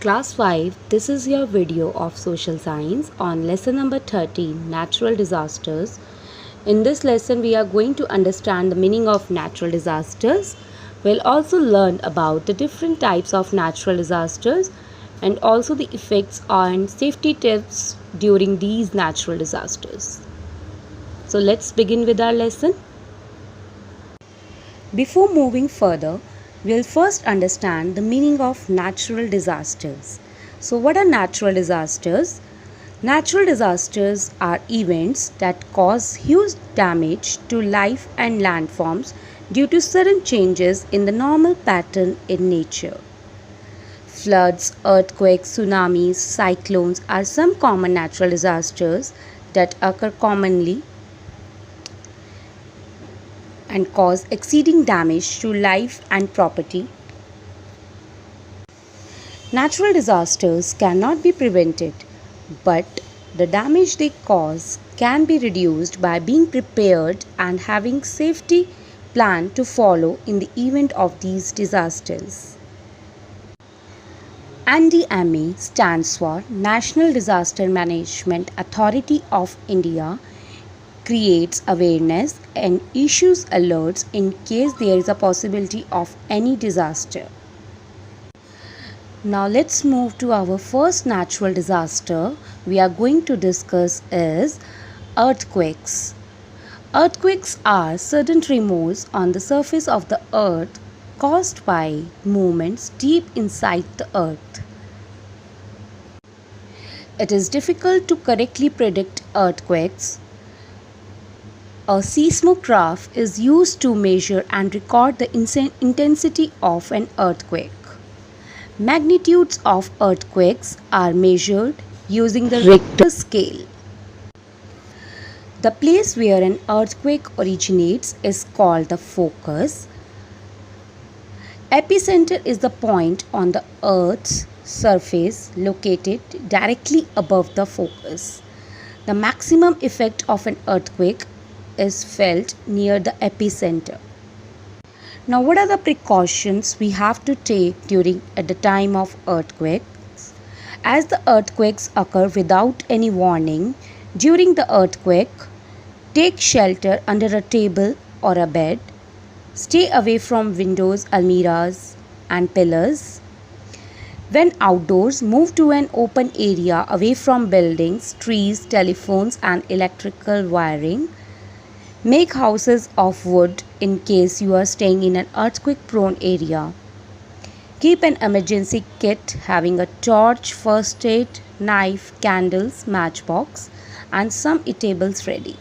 Class 5, this is your video of social science on lesson number 13, natural disasters. In this lesson, we are going to understand the meaning of natural disasters. We'll also learn about the different types of natural disasters and also the effects and safety tips during these natural disasters. So let's begin with our lesson. Before moving further, we'll first understand the meaning of natural disasters. So what are natural disasters? Natural disasters are events that cause huge damage to life and landforms due to sudden changes in the normal pattern in nature. Floods, earthquakes, tsunamis, cyclones are some common natural disasters that occur commonly and cause exceeding damage to life and property. Natural disasters cannot be prevented, but the damage they cause can be reduced by being prepared and having safety plan to follow in the event of these disasters. NDMA stands for National Disaster Management Authority of India, creates awareness and issues alerts in case there is a possibility of any disaster. Now let's move to our first natural disaster we are going to discuss is earthquakes. Earthquakes are sudden tremors on the surface of the earth caused by movements deep inside the earth. It is difficult to correctly predict earthquakes. A seismograph is used to measure and record the intensity of an earthquake. Magnitudes of earthquakes are measured using the Richter scale. The place where an earthquake originates is called the focus. Epicenter is the point on the Earth's surface located directly above the focus. The maximum effect of an earthquake is felt near the epicenter. Now, what are the precautions we have to take at the time of earthquakes? As the earthquakes occur without any warning, during the earthquake, take shelter under a table or a bed. Stay away from windows, almirahs, and pillars. When outdoors, move to an open area away from buildings, trees, telephones, and electrical wiring. Make houses of wood in case you are staying in an earthquake-prone area. Keep an emergency kit having a torch, first aid, knife, candles, matchbox, and some eatables ready.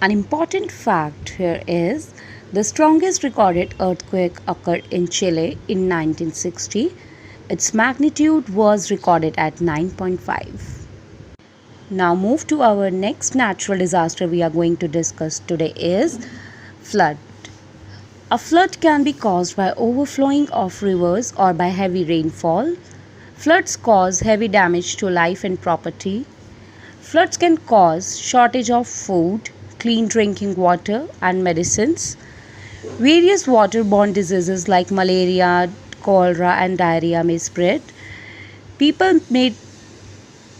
An important fact here is the strongest recorded earthquake occurred in Chile in 1960. Its magnitude was recorded at 9.5. Now move to our next natural disaster we are going to discuss today is flood. A flood can be caused by overflowing of rivers or by heavy rainfall. Floods cause heavy damage to life and property. Floods can cause shortage of food, clean drinking water and medicines. Various waterborne diseases like malaria, cholera and diarrhea may spread.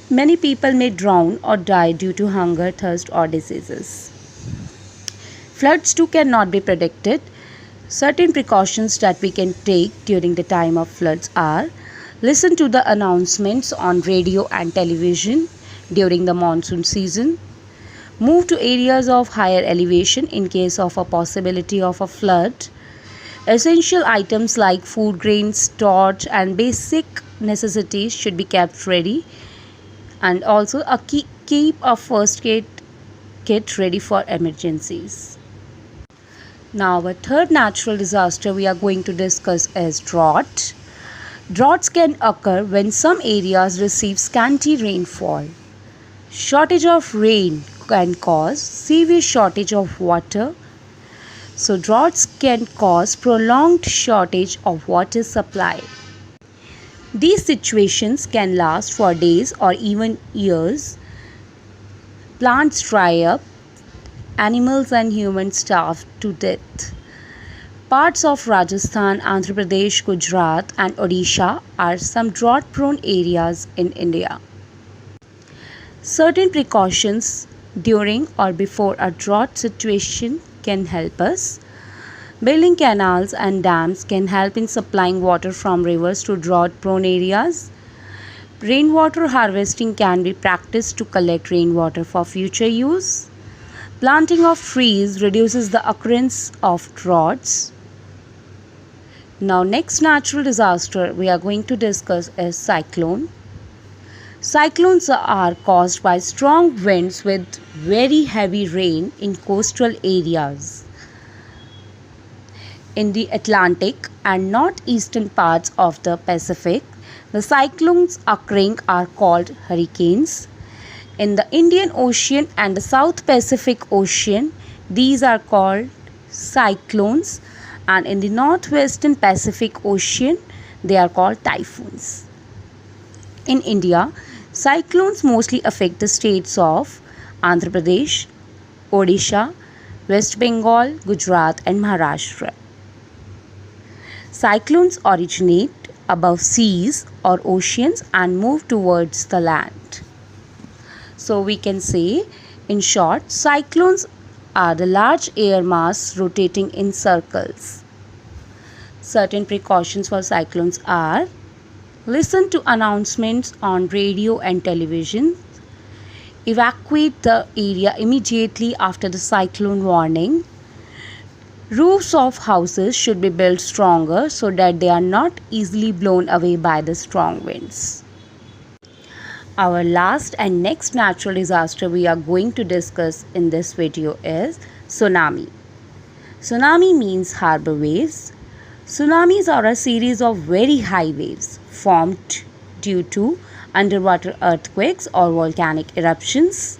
Many people may drown or die due to hunger, thirst or diseases. Floods too cannot be predicted. Certain precautions that we can take during the time of floods are: listen to the announcements on radio and television during the monsoon season. Move to areas of higher elevation in case of a possibility of a flood. Essential items like food grains, torch and basic necessities should be kept ready. And also keep a first aid kit ready for emergencies. Now our third natural disaster we are going to discuss is drought. Droughts can occur when some areas receive scanty rainfall. Shortage of rain can cause severe shortage of water. So droughts can cause prolonged shortage of water supply. These situations can last for days or even years. Plants dry up, animals and humans starve to death. Parts of Rajasthan, Andhra Pradesh, Gujarat, and Odisha are some drought prone areas in India. Certain precautions during or before a drought situation can help us. Building canals and dams can help in supplying water from rivers to drought prone areas. Rainwater harvesting can be practiced to collect rainwater for future use. Planting of trees reduces the occurrence of droughts. Now, next natural disaster we are going to discuss is cyclone. Cyclones are caused by strong winds with very heavy rain in coastal areas. In the Atlantic and northeastern parts of the Pacific, the cyclones occurring are called hurricanes. In the Indian Ocean and the South Pacific Ocean, these are called cyclones, and in the northwestern Pacific Ocean, they are called typhoons. In India, cyclones mostly affect the states of Andhra Pradesh, Odisha, West Bengal, Gujarat, and Maharashtra. Cyclones originate above seas or oceans and move towards the land. So we can say, in short, cyclones are the large air mass rotating in circles. Certain precautions for cyclones are: listen to announcements on radio and television. Evacuate the area immediately after the cyclone warning. Roofs of houses should be built stronger so that they are not easily blown away by the strong winds. Our last and next natural disaster we are going to discuss in this video is tsunami. Tsunami means harbor waves. Tsunamis are a series of very high waves formed due to underwater earthquakes or volcanic eruptions.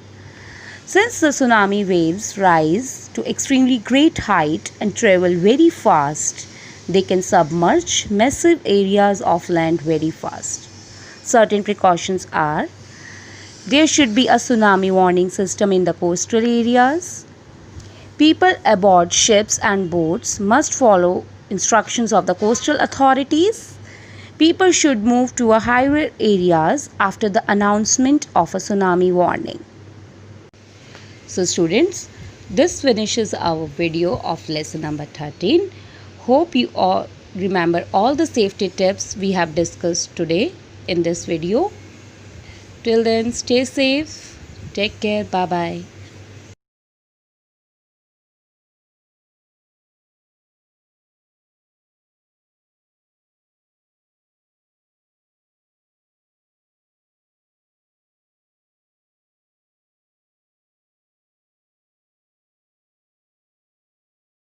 Since the tsunami waves rise to extremely great height and travel very fast, they can submerge massive areas of land very fast. Certain precautions are: there should be a tsunami warning system in the coastal areas. People aboard ships and boats must follow instructions of the coastal authorities. People should move to a higher areas after the announcement of a tsunami warning. So students, this finishes our video of lesson number 13. Hope you all remember all the safety tips we have discussed today in this video. Till then, stay safe. Take care. Bye bye.